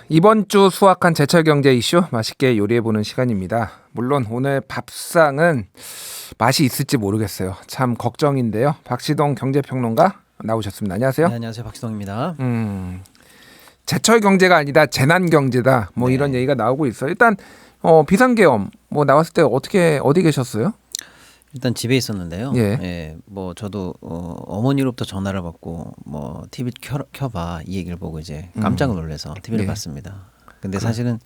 이번 주 수확한 제철 경제 이슈 맛있게 요리해보는 시간입니다. 물론 오늘 밥상은 맛이 있을지 모르겠어요. 참 걱정인데요. 박시동 경제평론가 나오셨습니다. 안녕하세요. 네, 안녕하세요. 박시동입니다. 제철 경제가 아니다 재난 경제다. 뭐 네. 이런 얘기가 나오고 있어요. 일단 비상계엄 뭐 나왔을 때 어디 계셨어요? 일단 집에 있었는데요. 예. 뭐 저도 어머니로부터 전화를 받고 뭐 TV 켜봐 이 얘기를 보고 이제 깜짝 놀라서 TV를 예. 봤습니다. 근데 사실은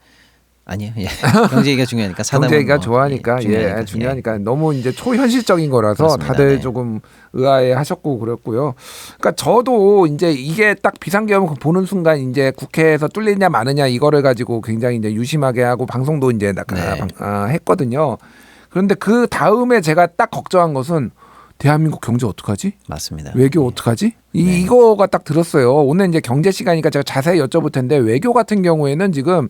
아니에요. 예. 경제 얘기가 중요하니까 경제 얘기가 좋아하니까 중요하니까. 중요하니까 너무 이제 초현실적인 거라서 그렇습니다. 다들 네. 조금 의아해하셨고 그랬고요. 그러니까 저도 이제 이게 딱 비상계엄 보는 순간 이제 국회에서 뚫리냐 마느냐 이거를 가지고 굉장히 이제 유심하게 하고 방송도 이제 했거든요. 그런데 그 다음에 제가 딱 걱정한 것은 대한민국 경제 어떡하지? 맞습니다. 외교 어떡하지? 네. 이거가 딱 들었어요. 오늘 이제 경제 시간이니까 제가 자세히 여쭤볼 텐데 외교 같은 경우에는 지금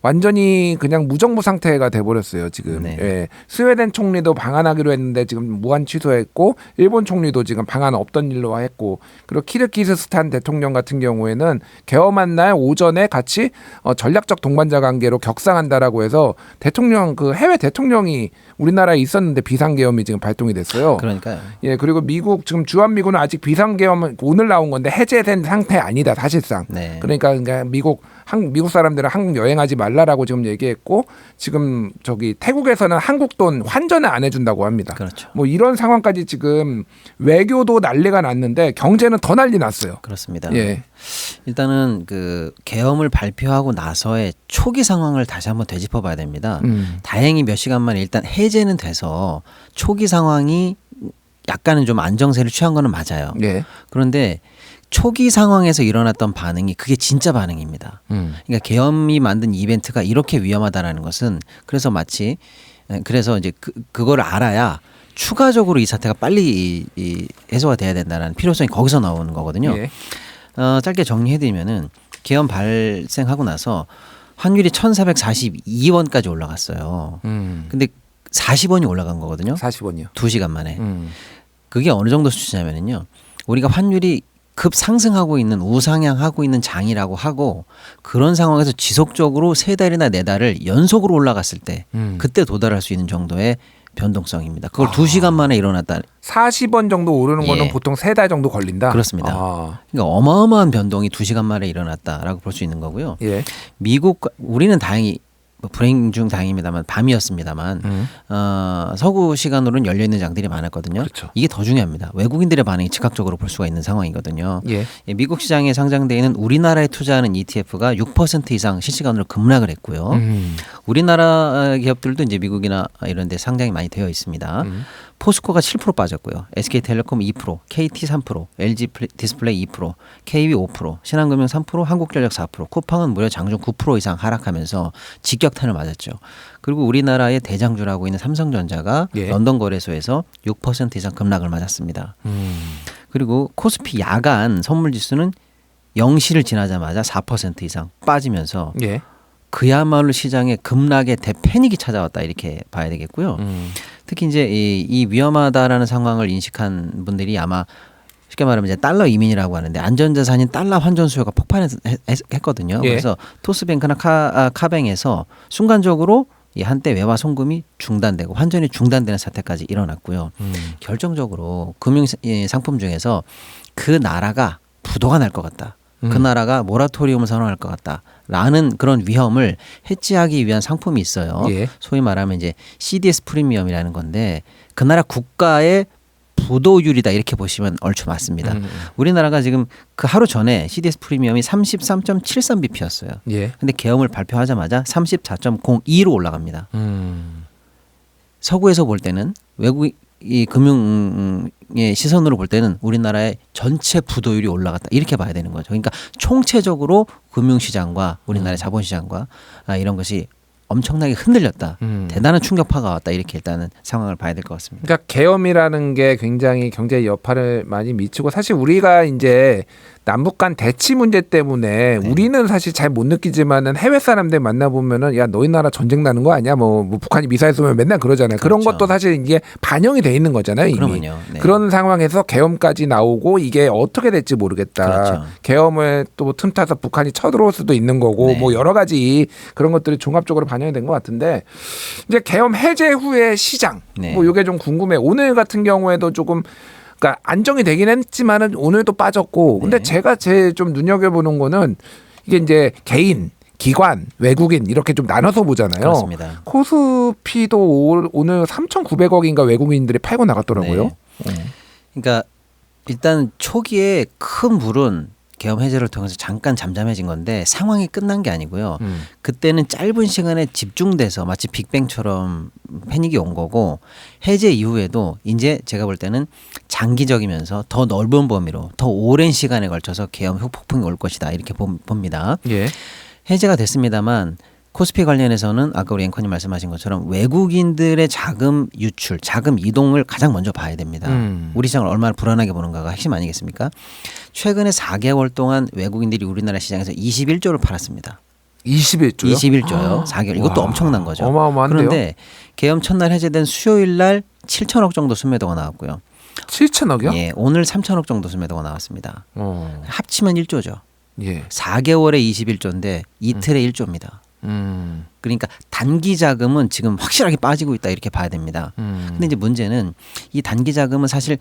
완전히 그냥 무정부 상태가 돼버렸어요 지금. 네. 예. 스웨덴 총리도 방한하기로 했는데 지금 무한 취소했고, 일본 총리도 지금 방한 없던 일로 했고, 그리고 키르기스스탄 대통령 같은 경우에는 개엄한 날 오전에 같이 전략적 동반자 관계로 격상한다라고 해서 대통령 그 해외 대통령이 우리나라에 있었는데 비상계엄이 지금 발동이 됐어요. 그러니까요. 예, 그리고 미국 지금 주한미군은 아직 비상계엄은 오늘 나온 건데 해제된 상태 아니다 사실상. 네. 그러니까 미국 사람들은 한국 여행하지 말라라고 지금 얘기했고, 지금 저기 태국에서는 한국 돈 환전을 안 해준다고 합니다. 그렇죠. 뭐 이런 상황까지 지금 외교도 난리가 났는데 경제는 더 난리 났어요. 그렇습니다. 예. 일단은 그 계엄을 발표하고 나서의 초기 상황을 다시 한번 되짚어봐야 됩니다. 다행히 몇 시간 만에 일단 해제는 돼서 초기 상황이 약간은 좀 안정세를 취한 거는 맞아요. 예. 그런데 초기 상황에서 일어났던 반응이 그게 진짜 반응입니다. 그러니까 계엄이 만든 이벤트가 이렇게 위험하다라는 것은 그래서 이제 그거를 알아야 추가적으로 이 사태가 빨리 해소가 돼야 된다는 필요성이 거기서 나오는 거거든요. 예. 짧게 정리해드리면은 계엄 발생하고 나서 환율이 1,442원까지 올라갔어요. 근데 40원이 올라간 거거든요. 40원이요. 2시간 만에. 그게 어느 정도 수준이냐면요. 우리가 환율이 급 상승하고 있는 우상향하고 있는 장이라고 하고, 그런 상황에서 지속적으로 3달이나 4달을 연속으로 올라갔을 때 그때 도달할 수 있는 정도의 변동성입니다. 그걸 2시간 만에 일어났다. 40원 정도 오르는 거는 예. 보통 3달 정도 걸린다. 그렇습니다. 아. 그러니까 어마어마한 변동이 2시간 만에 일어났다라고 볼 수 있는 거고요. 예. 우리는 다행히 불행 중 다행입니다만 밤이었습니다만 서구 시간으로는 열려 있는 장들이 많았거든요. 그렇죠. 이게 더 중요합니다. 외국인들의 반응이 즉각적으로 볼 수가 있는 상황이거든요. 예. 미국 시장에 상장되어 있는 우리나라에 투자하는 ETF가 6% 이상 실시간으로 급락을 했고요. 우리나라 기업들도 이제 미국이나 이런 데 상장이 많이 되어 있습니다. 포스코가 7% 빠졌고요. SK텔레콤 2%, KT 3%, LG 디스플레이 2%, KB 5%, 신한금융 3%, 한국전력 4%, 쿠팡은 무려 장중 9% 이상 하락하면서 직격탄을 맞았죠. 그리고 우리나라의 대장주라고 있는 삼성전자가 예. 런던 거래소에서 6% 이상 급락을 맞았습니다. 그리고 코스피 야간 선물지수는 0시를 지나자마자 4% 이상 빠지면서 예. 그야말로 시장에 급락의 대패닉이 찾아왔다 이렇게 봐야 되겠고요. 특히 이제 이 위험하다라는 상황을 인식한 분들이 아마 쉽게 말하면 이제 달러 이민이라고 하는데, 안전자산인 달러 환전 수요가 폭발했거든요. 예. 그래서 토스뱅크나 카뱅에서 순간적으로 이 한때 외화 송금이 중단되고 환전이 중단되는 사태까지 일어났고요. 결정적으로 금융 상품 중에서 그 나라가 부도가 날 것 같다. 그 나라가 모라토리움을 선언할 것 같다라는 그런 위험을 해지하기 위한 상품이 있어요. 예. 소위 말하면 이제 CDS 프리미엄이라는 건데, 그 나라 국가의 부도율이다 이렇게 보시면 얼추 맞습니다. 우리나라가 지금 그 하루 전에 CDS 프리미엄이 33.73bp였어요. 예. 근데 계엄을 발표하자마자 34.02로 올라갑니다. 서구에서 볼 때는 외국 이 금융의 시선으로 볼 때는 우리나라의 전체 부도율이 올라갔다 이렇게 봐야 되는 거죠. 그러니까 총체적으로 금융시장과 우리나라의 자본시장과 이런 것이 엄청나게 흔들렸다. 대단한 충격파가 왔다. 이렇게 일단은 상황을 봐야 될 것 같습니다. 그러니까 계엄이라는 게 굉장히 경제에 여파를 많이 미치고, 사실 우리가 이제 남북 간 대치 문제 때문에 네. 우리는 사실 잘 못 느끼지만은 해외 사람들 만나보면은 야 너희 나라 전쟁 나는 거 아니야? 뭐 북한이 미사일 쏘면 맨날 그러잖아요. 그런 그렇죠. 것도 사실 이게 반영이 돼 있는 거잖아요. 이미. 그러면요. 네. 그런 상황에서 계엄까지 나오고 이게 어떻게 될지 모르겠다. 그렇죠. 계엄을 또 틈타서 북한이 쳐들어올 수도 있는 거고 네. 뭐 여러 가지 그런 것들이 종합적으로 반영이 된 것 같은데 이제 계엄 해제 후의 시장 네. 뭐 이게 좀 궁금해. 오늘 같은 경우에도 조금 그러니까 안정이 되긴 했지만은 오늘도 빠졌고 근데 네. 제가 제일 좀 눈여겨보는 거는 이게 이제 개인, 기관, 외국인 이렇게 좀 나눠서 보잖아요. 그렇습니다. 코스피도 오늘 3,900억인가 외국인들이 팔고 나갔더라고요. 그러니까 일단 초기에 큰 불은 계엄 해제를 통해서 잠깐 잠잠해진 건데 상황이 끝난 게 아니고요. 그때는 짧은 시간에 집중돼서 마치 빅뱅처럼 패닉이 온 거고 해제 이후에도 이제 제가 볼 때는 장기적이면서 더 넓은 범위로 더 오랜 시간에 걸쳐서 계엄 후폭풍이 올 것이다 이렇게 봅니다. 예. 해제가 됐습니다만 코스피 관련해서는 아까 우리 앵커님 말씀하신 것처럼 외국인들의 자금 유출, 자금 이동을 가장 먼저 봐야 됩니다. 우리 시장을 얼마나 불안하게 보는가가 핵심 아니겠습니까? 최근에 4개월 동안 외국인들이 우리나라 시장에서 21조를 팔았습니다. 21조요? 21조요. 4개월. 이것도 와, 엄청난 거죠. 어마어마한데요. 그런데 계엄 첫날 해제된 수요일 날 7천억 정도 순매도가 나왔고요. 7천억이요? 예, 오늘 3천억 정도 순매도가 나왔습니다. 합치면 1조죠. 예. 4개월에 21조인데 이틀에 1조입니다. 그러니까 단기 자금은 지금 확실하게 빠지고 있다 이렇게 봐야 됩니다. 근데 이제 문제는 이 단기 자금은 사실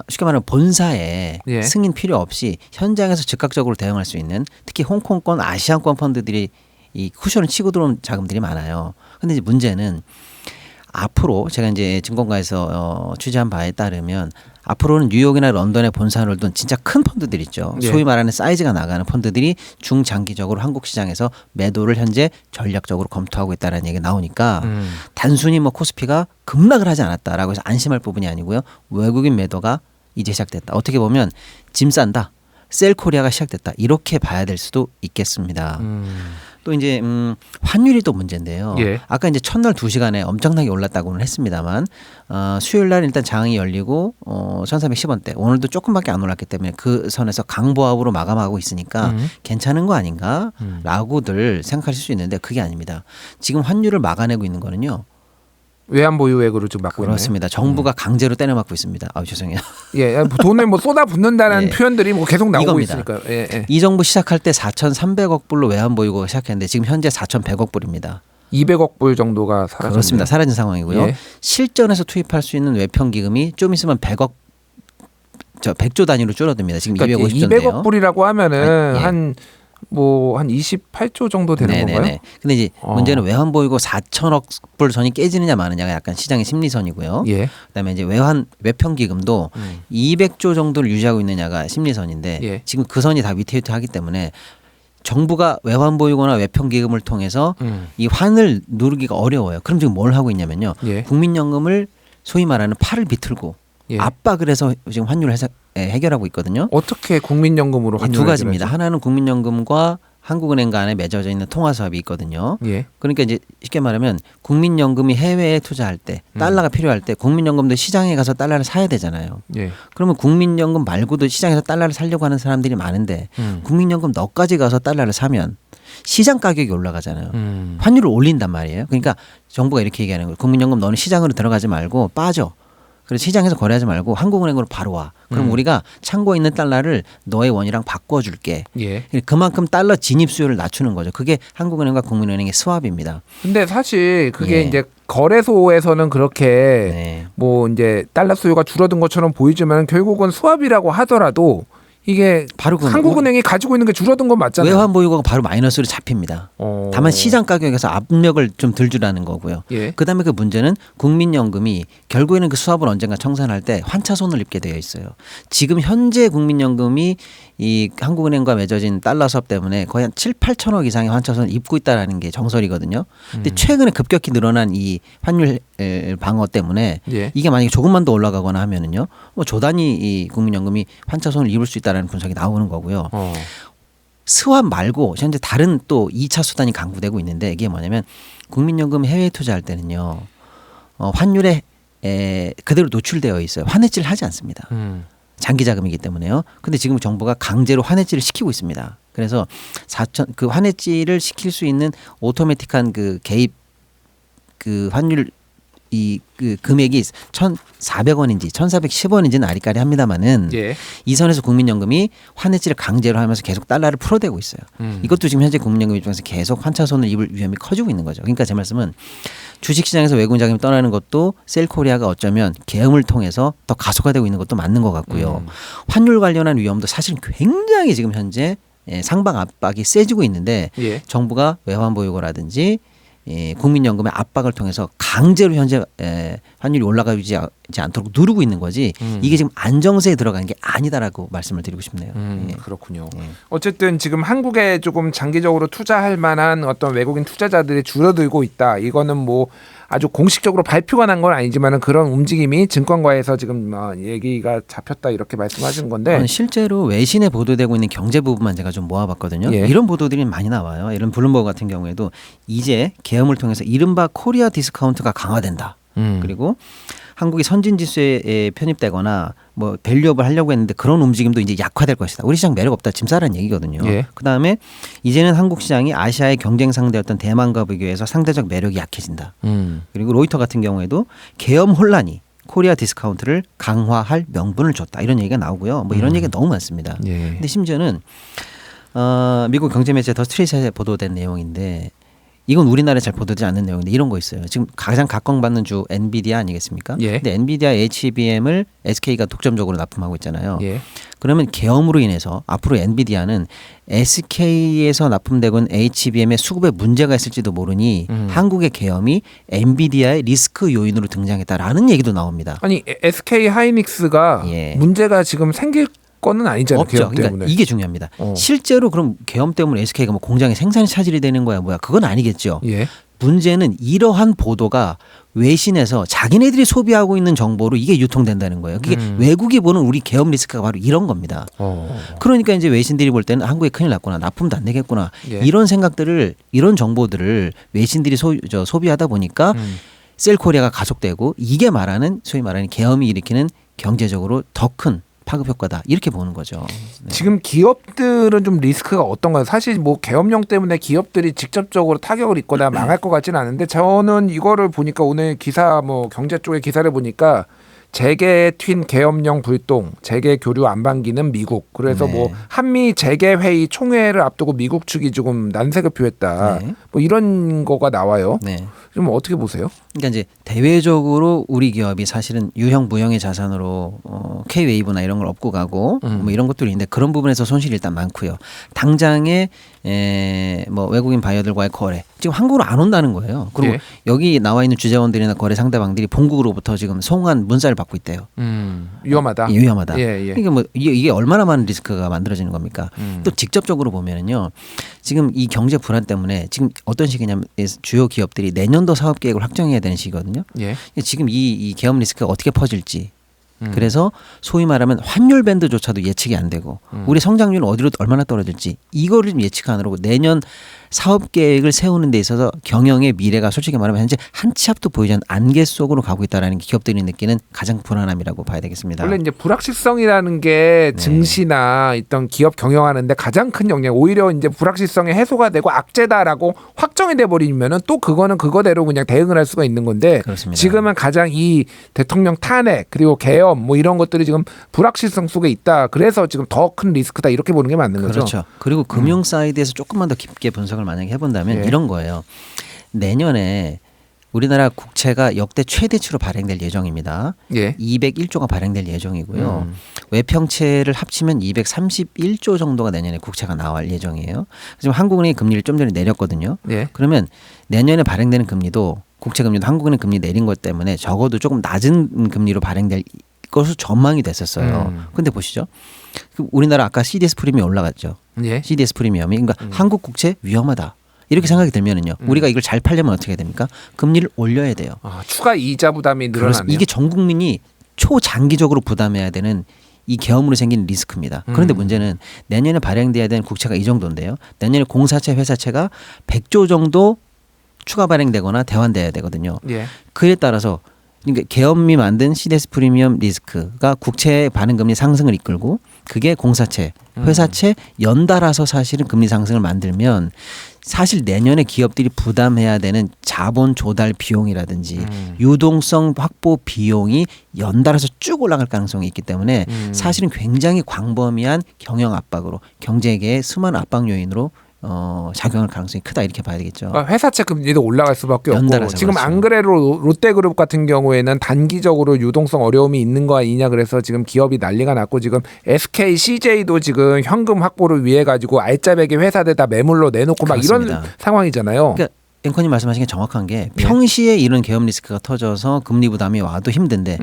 쉽게 말하면 본사에 예. 승인 필요 없이 현장에서 즉각적으로 대응할 수 있는 특히 홍콩권, 아시안권 펀드들이 이 쿠션을 치고 들어온 자금들이 많아요. 근데 이제 문제는 앞으로 제가 이제 증권가에서 취재한 바에 따르면 앞으로는 뉴욕이나 런던에 본사를 둔 진짜 큰 펀드들 있죠. 예. 소위 말하는 사이즈가 나가는 펀드들이 중장기적으로 한국 시장에서 매도를 현재 전략적으로 검토하고 있다는 얘기가 나오니까 단순히 뭐 코스피가 급락을 하지 않았다라고 해서 안심할 부분이 아니고요. 외국인 매도가 이제 시작됐다. 어떻게 보면 짐 싼다. 셀 코리아가 시작됐다. 이렇게 봐야 될 수도 있겠습니다. 또 이제 환율이 또 문제인데요. 예. 아까 이제 첫날 2시간에 엄청나게 올랐다고는 했습니다만 수요일 날 일단 장이 열리고 1,410원대 오늘도 조금밖에 안 올랐기 때문에 그 선에서 강보합으로 마감하고 있으니까 괜찮은 거 아닌가라고들 생각하실 수 있는데 그게 아닙니다. 지금 환율을 막아내고 있는 거는요. 외환 보유액으로 지금 막고 있네요. 그렇습니다. 정부가 강제로 때려막고 있습니다. 죄송해요. 예, 돈을 뭐 쏟아붓는다는 예. 표현들이 뭐 계속 나오고 이겁니다. 있으니까요. 예, 예. 이 정부 시작할 때 4,300억 불로 외환 보유고가 시작했는데 지금 현재 4,100억 불입니다. 200억 불 정도가 사라졌네요. 그렇습니다. 사라진 상황이고요. 예. 실전에서 투입할 수 있는 외평 기금이 좀 있으면 100조 단위로 줄어듭니다. 지금 그러니까 250조인데요. 200억 불이라고 하면은 예. 한 28조 정도 되는 건가요? 근데 이제 문제는 외환 보유고 4천억 불 선이 깨지느냐 마느냐가 약간 시장의 심리선이고요. 예. 그다음에 이제 외평 기금도 200조 정도를 유지하고 있느냐가 심리선인데 예. 지금 그 선이 다 위태위태하기 때문에 정부가 외환 보유고나 외평 기금을 통해서 이 환을 누르기가 어려워요. 그럼 지금 뭘 하고 있냐면요. 예. 국민연금을 소위 말하는 팔을 비틀고 예. 압박을 해서 지금 환율을 해결하고 있거든요. 어떻게 국민연금으로 이 환율을 두 가지입니다. 해결하죠? 하나는 국민연금과 한국은행 간에 맺어져 있는 통화사업이 있거든요. 예. 그러니까 이제 쉽게 말하면 국민연금이 해외에 투자할 때 달러가 필요할 때 국민연금도 시장에 가서 달러를 사야 되잖아요. 예. 그러면 국민연금 말고도 시장에서 달러를 사려고 하는 사람들이 많은데 국민연금 너까지 가서 달러를 사면 시장 가격이 올라가잖아요. 환율을 올린단 말이에요. 그러니까 정부가 이렇게 얘기하는 거예요. 국민연금 너는 시장으로 들어가지 말고 빠져. 그래서 시장에서 거래하지 말고 한국은행으로 바로 와. 그럼 우리가 창고에 있는 달러를 너의 원이랑 바꿔줄게. 예. 그만큼 달러 진입 수요를 낮추는 거죠. 그게 한국은행과 국민은행의 스왑입니다. 근데 사실 그게 예. 이제 거래소에서는 그렇게 네. 뭐 이제 달러 수요가 줄어든 것처럼 보이지만 결국은 수합이라고 하더라도 이게 바로 한국은행이 가지고 있는 게 줄어든 건 맞잖아요. 외환 보유고가 바로 마이너스로 잡힙니다. 다만 시장 가격에서 압력을 좀 덜 주라는 거고요. 예. 그다음에 그 문제는 국민연금이 결국에는 그 수합을 언젠가 청산할 때 환차손을 입게 되어 있어요. 지금 현재 국민연금이 이 한국은행과 맺어진 달러 수합 때문에 거의 한 7, 8천억 이상의 환차손을 입고 있다라는 게 정설이거든요. 근데 최근에 급격히 늘어난 이 환율 방어 때문에 예. 이게 만약에 조금만 더 올라가거나 하면은요, 뭐 조단위 이 국민연금이 환차손을 입을 수 있다라는 분석이 나오는 거고요. 스왑 말고 현재 다른 또 2차 수단이 강구되고 있는데 이게 뭐냐면 국민연금 해외 투자할 때는요, 환율에 그대로 노출되어 있어요. 환해질 하지 않습니다. 장기 자금이기 때문에요. 근데 지금 정부가 강제로 환해지를 시키고 있습니다. 그래서 그 환해지를 시킬 수 있는 오토매틱한 그 개입 그 환율 그 금액이 1,400원인지 1,410원인지는 아리까리 합니다만은 예. 이 선에서 국민연금이 환해지를 강제로 하면서 계속 달러를 풀어대고 있어요. 이것도 지금 현재 국민연금 입장에서 계속 환차손을 입을 위험이 커지고 있는 거죠. 그러니까 제 말씀은 주식시장에서 외국인 자금이 떠나는 것도 셀코리아가 어쩌면 계엄을 통해서 더 가속화되고 있는 것도 맞는 것 같고요. 환율 관련한 위험도 사실 굉장히 지금 현재 상방 압박이 세지고 있는데 예. 정부가 외환보유고라든지 국민연금의 압박을 통해서 강제로 현재 환율이 올라가지 않도록 누르고 있는 거지 이게 지금 안정세에 들어간 게 아니다라고 말씀을 드리고 싶네요. 예. 그렇군요. 어쨌든 지금 한국에 조금 장기적으로 투자할 만한 어떤 외국인 투자자들이 줄어들고 있다. 이거는 뭐 아주 공식적으로 발표가 난 건 아니지만은 그런 움직임이 증권가에서 지금 얘기가 잡혔다 이렇게 말씀하시는 건데 실제로 외신에 보도되고 있는 경제 부분만 제가 좀 모아봤거든요. 예. 이런 보도들이 많이 나와요. 이런 블룸버그 같은 경우에도 이제 계엄을 통해서 이른바 코리아 디스카운트가 강화된다. 그리고 한국이 선진지수에 편입되거나 뭐 밸류업을 하려고 했는데 그런 움직임도 이제 약화될 것이다. 우리 시장 매력 없다. 짐 싸라는 얘기거든요. 예. 그다음에 이제는 한국 시장이 아시아의 경쟁 상대였던 대만과 비교해서 상대적 매력이 약해진다. 그리고 로이터 같은 경우에도 계엄 혼란이 코리아 디스카운트를 강화할 명분을 줬다. 이런 얘기가 나오고요. 뭐 이런 얘기가 너무 많습니다. 예. 근데 심지어는 미국 경제 매체 더 스트리트에 보도된 내용인데 이건 우리나라에 잘 보도되지 않는 내용인데 이런 거 있어요. 지금 가장 각광받는 주 엔비디아 아니겠습니까? 예. 근데 엔비디아 HBM을 SK가 독점적으로 납품하고 있잖아요. 예. 그러면 계엄으로 인해서 앞으로 엔비디아는 SK에서 납품되고 있는 HBM의 수급에 문제가 있을지도 모르니 한국의 계엄이 엔비디아의 리스크 요인으로 등장했다라는 얘기도 나옵니다. 아니 SK 하이닉스가 예. 문제가 지금 생길 거는 아니잖아요. 없죠. 계엄 그러니까 때문에. 이게 중요합니다. 실제로 그럼 계엄 때문에 SK가 뭐 공장에 생산이 차질이 되는 거야 뭐야 그건 아니겠죠. 예. 문제는 이러한 보도가 외신에서 자기네들이 소비하고 있는 정보로 이게 유통된다는 거예요. 그게 외국이 보는 우리 계엄 리스크가 바로 이런 겁니다. 그러니까 이제 외신들이 볼 때는 한국에 큰일 났구나, 납품도 안 되겠구나 예. 이런 생각들을 이런 정보들을 외신들이 소비하다 보니까 셀코리아가 가속되고 이게 말하는 소위 말하는 계엄이 일으키는 경제적으로 더 큰 파급 효과다 이렇게 보는 거죠. 네. 지금 기업들은 좀 리스크가 어떤가요? 사실 뭐 계엄령 때문에 기업들이 직접적으로 타격을 입거나 망할 것 같지는 않은데 저는 이거를 보니까 오늘 기사 뭐 경제 쪽의 기사를 보니까 재계 튄 계엄령 불똥, 재계 교류 안반기는 미국. 그래서 네. 뭐 한미 재계 회의 총회를 앞두고 미국 측이 조금 난색을 표했다. 네. 뭐 이런 거가 나와요. 네. 좀 어떻게 보세요? 그러니까 이제 대외적으로 우리 기업이 사실은 유형 무형의 자산으로 K-웨이브나 이런 걸 업고 가고 뭐 이런 것들이 있는데 그런 부분에서 손실이 일단 많고요. 당장에 뭐 외국인 바이어들과의 거래 지금 한국으로 안 온다는 거예요. 그리고 예. 여기 나와 있는 주재원들이나 거래 상대방들이 본국으로부터 지금 송환 문자를 받고 있대요. 위험하다. 위험하다. 예, 예. 그러니까 뭐 이게 얼마나 많은 리스크가 만들어지는 겁니까? 또 직접적으로 보면은요. 지금 이 경제 불안 때문에 지금 어떤 시기냐면 주요 기업들이 내년도 사업 계획을 확정해야 되는 시기거든요. 예. 지금 이 계엄 리스크가 어떻게 퍼질지. 그래서 소위 말하면 환율 밴드조차도 예측이 안 되고 우리 성장률은 어디로 얼마나 떨어질지 이거를 좀 예측 안 하고 내년 사업 계획을 세우는 데 있어서 경영의 미래가 솔직히 말하면 현재 한 치 앞도 보이지 않는 안개 속으로 가고 있다는 게 기업들이 느끼는 가장 불안함이라고 봐야 되겠습니다. 원래 이제 불확실성이라는 게 네. 증시나 있던 기업 경영하는데 가장 큰 영향. 오히려 이제 불확실성이 해소가 되고 악재다라고 확정이 돼 버리면은 또 그거는 그거대로 그냥 대응을 할 수가 있는 건데 그렇습니다. 지금은 가장 이 대통령 탄핵 그리고 계엄 뭐 이런 것들이 지금 불확실성 속에 있다. 그래서 지금 더 큰 리스크다 이렇게 보는 게 맞는 거죠. 그렇죠. 그리고 금융 사이드에서 조금만 더 깊게 분석을 만약에 해본다면 예. 이런 거예요. 내년에 우리나라 국채가 역대 최대치로 발행될 예정입니다. 예. 201조가 발행될 예정이고요. 외평채를 합치면 231조 정도가 내년에 국채가 나올 예정이에요. 지금 한국은행이 금리를 좀 전에 내렸거든요. 예. 그러면 내년에 발행되는 금리도 국채 금리도 한국은행 금리 내린 것 때문에 적어도 조금 낮은 금리로 발행될 것으로 전망이 됐었어요. 근데 보시죠. 우리나라 아까 CDS 프리미엄이 올라갔죠. 예. CDS 프리미엄이 그러니까 한국 국채 위험하다. 이렇게 생각이 들면은요. 우리가 이걸 잘 팔려면 어떻게 해야 됩니까? 금리를 올려야 돼요. 아, 추가 이자 부담이 그래서 늘어나네요. 이게 전 국민이 초장기적으로 부담해야 되는 이 계엄으로 생긴 리스크입니다. 그런데 문제는 내년에 발행돼야 되는 국채가 이 정도인데요. 내년에 공사채, 회사채가 100조 정도 추가 발행되거나 대환돼야 되거든요. 예. 그에 따라서 그러니까 계엄이 만든 CDS 프리미엄 리스크가 국채의 반응금리 상승을 이끌고 그게 공사채, 회사채 연달아서 사실은 금리 상승을 만들면 사실 내년에 기업들이 부담해야 되는 자본 조달 비용이라든지 유동성 확보 비용이 연달아서 쭉 올라갈 가능성이 있기 때문에 사실은 굉장히 광범위한 경영 압박으로 경제계의 수많은 압박 요인으로 작용할 가능성이 크다 이렇게 봐야 되겠죠. 회사채 금리도 올라갈 수밖에 없고 연달아서 지금 그렇죠. 안 그래도 롯데그룹 같은 경우에는 단기적으로 유동성 어려움이 있는 거 아니냐 그래서 지금 기업이 난리가 났고 지금 SK, CJ도 지금 현금 확보를 위해 가지고 알짜배기 회사들 다 매물로 내놓고 막 그렇습니다. 이런 상황이잖아요. 그러니까 앵커님 말씀하신 게 정확한 게 평시에 이런 계엄 리스크가 터져서 금리 부담이 와도 힘든데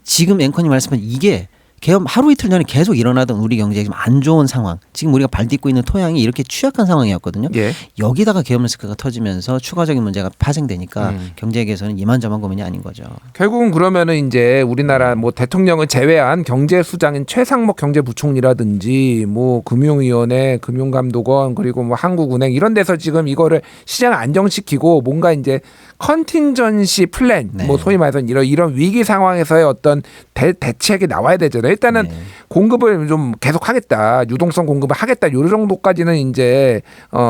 지금 앵커님 말씀은 이게 계엄 하루 이틀 전에 계속 일어나던 우리 경제가 지금 안 좋은 상황, 지금 우리가 발딛고 있는 토양이 이렇게 취약한 상황이었거든요. 예. 여기다가 계엄 리스크가 터지면서 추가적인 문제가 파생되니까 경제계에서는 이만저만 고민이 아닌 거죠. 결국은 그러면은 이제 우리나라 뭐 대통령을 제외한 경제수장인 최상목 경제부총리라든지 뭐 금융위원회, 금융감독원 그리고 뭐 한국은행 이런 데서 지금 이거를 시장을 안정시키고 뭔가 이제 컨틴전시 플랜, 네. 뭐 소위 말해서 이런 위기 상황에서의 어떤 대책이 나와야 되잖아요. 일단은 네. 공급을 좀 계속 하겠다, 유동성 공급을 하겠다, 요 정도까지는 이제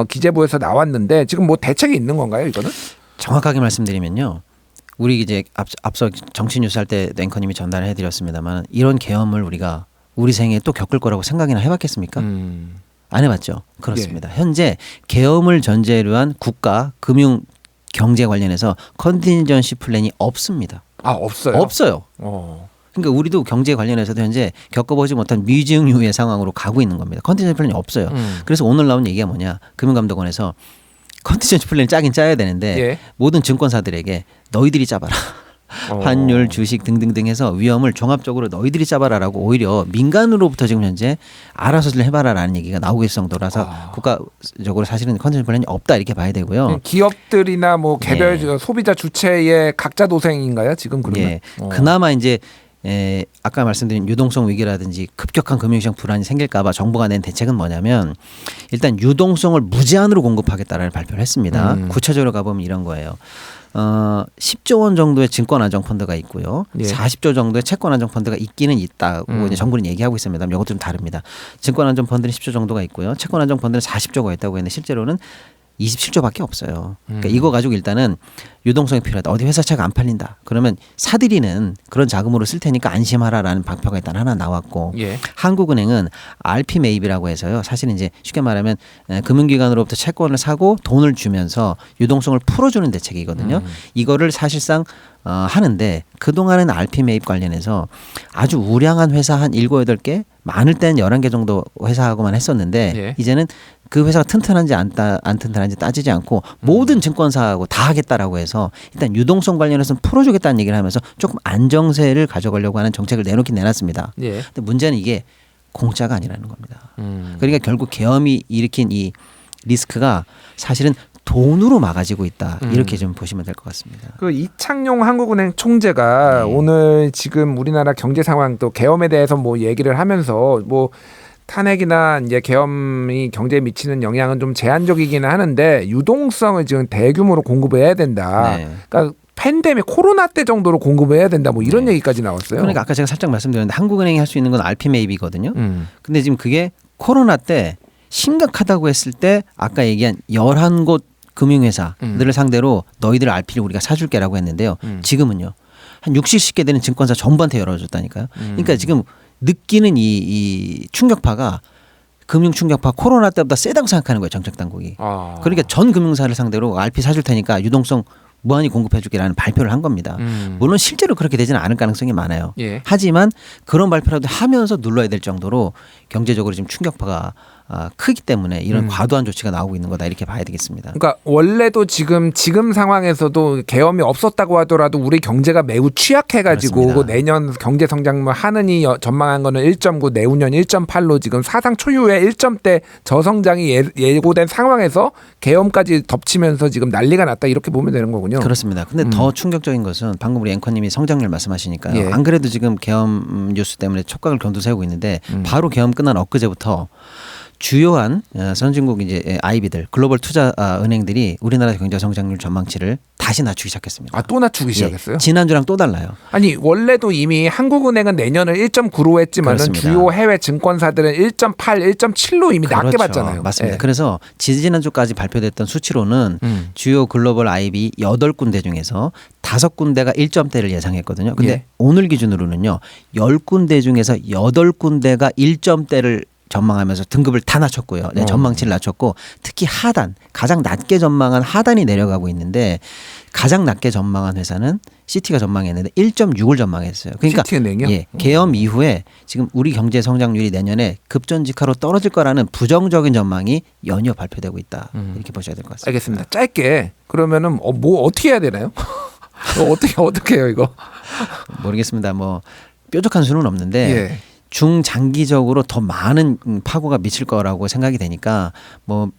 기재부에서 나왔는데 지금 뭐 대책이 있는 건가요, 이거는? 정확하게 말씀드리면요. 우리 이제 앞서 정치 뉴스 할 때 앵커님이 전달을 해드렸습니다만 이런 계엄을 우리가 우리 생에 또 겪을 거라고 생각이나 해봤겠습니까? 안 해봤죠. 그렇습니다. 현재 계엄을 전제로 한 국가 금융 경제 관련해서 컨틴전시 플랜이 없습니다. 아, 없어요. 없어요. 그러니까 우리도 경제 관련해서도 현재 겪어보지 못한 미증유의 상황으로 가고 있는 겁니다. 컨틴전시 플랜이 없어요. 그래서 오늘 나온 얘기가 뭐냐? 금융감독원에서 컨틴전시 플랜을 짜긴 짜야 되는데 예. 모든 증권사들에게 너희들이 짜봐라. 환율, 주식 등등등 해서 위험을 종합적으로 너희들이 짜봐라라고 오히려 민간으로부터 지금 현재 알아서 좀 해봐라라는 얘기가 나오고 있을 정도라서 국가적으로 사실은 컨텐츠 플랜이 없다 이렇게 봐야 되고요. 기업들이나 뭐 개별 예. 소비자 주체의 각자 도생인가요? 지금 그러면? 예. 그나마 이제 아까 말씀드린 유동성 위기라든지 급격한 금융시장 불안이 생길까봐 정부가 낸 대책은 뭐냐면 일단 유동성을 무제한으로 공급하겠다라는 발표를 했습니다. 구체적으로 가보면 이런 거예요. 10조 원 정도의 증권 안정 펀드가 있고요. 예. 40조 정도의 채권 안정 펀드가 있기는 있다고 이제 정부는 얘기하고 있습니다. 이것도 좀 다릅니다. 증권 안정 펀드는 10조 정도가 있고요. 채권 안정 펀드는 40조가 있다고 했는데 실제로는 27조밖에 없어요. 그러니까 이거 가지고 일단은 유동성이 필요하다. 어디 회사채가 안 팔린다. 그러면 사들이는 그런 자금으로 쓸 테니까 안심하라라는 발표가 일단 하나 나왔고 예. 한국은행은 RP 매입이라고 해서요. 사실은 이제 쉽게 말하면 금융기관으로부터 채권을 사고 돈을 주면서 유동성을 풀어주는 대책이거든요. 이거를 사실상 하는데 그동안은 RP 매입 관련해서 아주 우량한 회사 한 7, 8개 많을 때는 11개 정도 회사하고만 했었는데 예. 이제는 그 회사가 튼튼한지 안 튼튼한지 따지지 않고 모든 증권사하고 다 하겠다라고 해서 일단 유동성 관련해서는 풀어주겠다는 얘기를 하면서 조금 안정세를 가져가려고 하는 정책을 내놓긴 내놨습니다. 예. 근데 문제는 이게 공짜가 아니라는 겁니다. 그러니까 결국 계엄이 일으킨 이 리스크가 사실은 돈으로 막아지고 있다. 이렇게 좀 보시면 될 것 같습니다. 그 이창용 한국은행 총재가 네. 오늘 지금 우리나라 경제 상황 또 계엄에 대해서 뭐 얘기를 하면서 뭐 탄핵이나 이제 계엄이 경제에 미치는 영향은 좀 제한적이기는 하는데 유동성을 지금 대규모로 공급해야 된다. 네. 그러니까 팬데믹 코로나 때 정도로 공급해야 된다. 뭐 이런 얘기까지 나왔어요. 그러니까 아까 제가 살짝 말씀드렸는데 한국은행이 할 수 있는 건 RP 매입이거든요. 음. 근데 지금 그게 코로나 때 심각하다고 했을 때 아까 얘기한 11곳 금융회사들을 상대로 너희들 RP를 우리가 사줄게라고 했는데요. 지금은요. 한 60, 10개 되는 증권사 전부한테 열어줬다니까요. 그러니까 지금 느끼는 이 충격파가 금융 충격파 코로나 때보다 세다고 생각하는 거예요. 정책당국이. 그러니까 전 금융사를 상대로 RP 사줄 테니까 유동성 무한히 공급해줄게라는 발표를 한 겁니다. 물론 실제로 그렇게 되지는 않을 가능성이 많아요. 예. 하지만 그런 발표라도 하면서 눌러야 될 정도로 경제적으로 지금 충격파가 크기 때문에 이런 과도한 조치가 나오고 있는 거다 이렇게 봐야 되겠습니다. 그러니까 원래도 지금 상황에서도 계엄이 없었다고 하더라도 우리 경제가 매우 취약해가지고 그렇습니다. 내년 경제 성장률 하느니 전망한 거는 1.9 내후년 1.8로 지금 사상 초유의 1점대 저성장이 예고된 상황에서 계엄까지 덮치면서 지금 난리가 났다 이렇게 보면 되는 거군요. 그렇습니다. 근데 더 충격적인 것은 방금 우리 앵커님이 성장률 말씀하시니까요. 예. 안 그래도 지금 계엄 뉴스 때문에 촉각을 곤두세우고 있는데 바로 계엄 끝난 엊그제부터 주요한 선진국 이제 IB들 글로벌 투자 은행들이 우리나라 경제 성장률 전망치를 다시 낮추기 시작했습니다. 아, 또 낮추기 시작했어요? 예, 지난주랑 또 달라요. 아니 원래도 이미 한국은행은 내년을 1.9로 했지만은 그렇습니다. 주요 해외 증권사들은 1.8, 1.7로 이미 낮게 그렇죠. 봤잖아요. 맞습니다. 예. 그래서 지지난주까지 발표됐던 수치로는 주요 글로벌 IB 8군데 중에서 5군데가 1점대를 예상했거든요. 근데 예. 오늘 기준으로는요. 10군데 중에서 8군데가 1점대를 전망하면서 등급을 다 낮췄고요. 네, 전망치를 낮췄고 특히 하단, 가장 낮게 전망한 하단이 내려가고 있는데 가장 낮게 전망한 회사는 시티가 전망했는데 1.6을 전망했어요. 그러니까 시티은행이요? 예, 개엄 이후에 지금 우리 경제 성장률이 내년에 급전직하로 떨어질 거라는 부정적인 전망이 연이어 발표되고 있다. 이렇게 보셔야 될 것 같습니다. 알겠습니다. 짧게 그러면은 뭐 어떻게 해야 되나요? 어떻게 해요 이거? 모르겠습니다. 뭐 뾰족한 수는 없는데 예. 중장기적으로 더 많은 파고가 미칠 거라고 생각이 되니까 뭐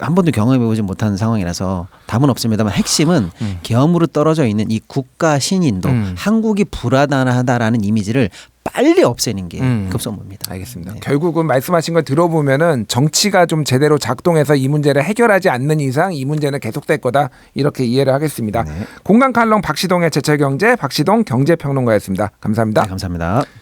한 번도 경험해보지 못한 상황이라서 답은 없습니다만 핵심은 계엄으로 떨어져 있는 이 국가 신인도 한국이 불안하다라는 이미지를 빨리 없애는 게 급선무입니다. 알겠습니다. 네. 결국은 말씀하신 걸 들어보면은 정치가 좀 제대로 작동해서 이 문제를 해결하지 않는 이상 이 문제는 계속될 거다 이렇게 이해를 하겠습니다. 네. 공간 칼럼 박시동의 제철경제 박시동 경제평론가였습니다. 감사합니다. 네, 감사합니다.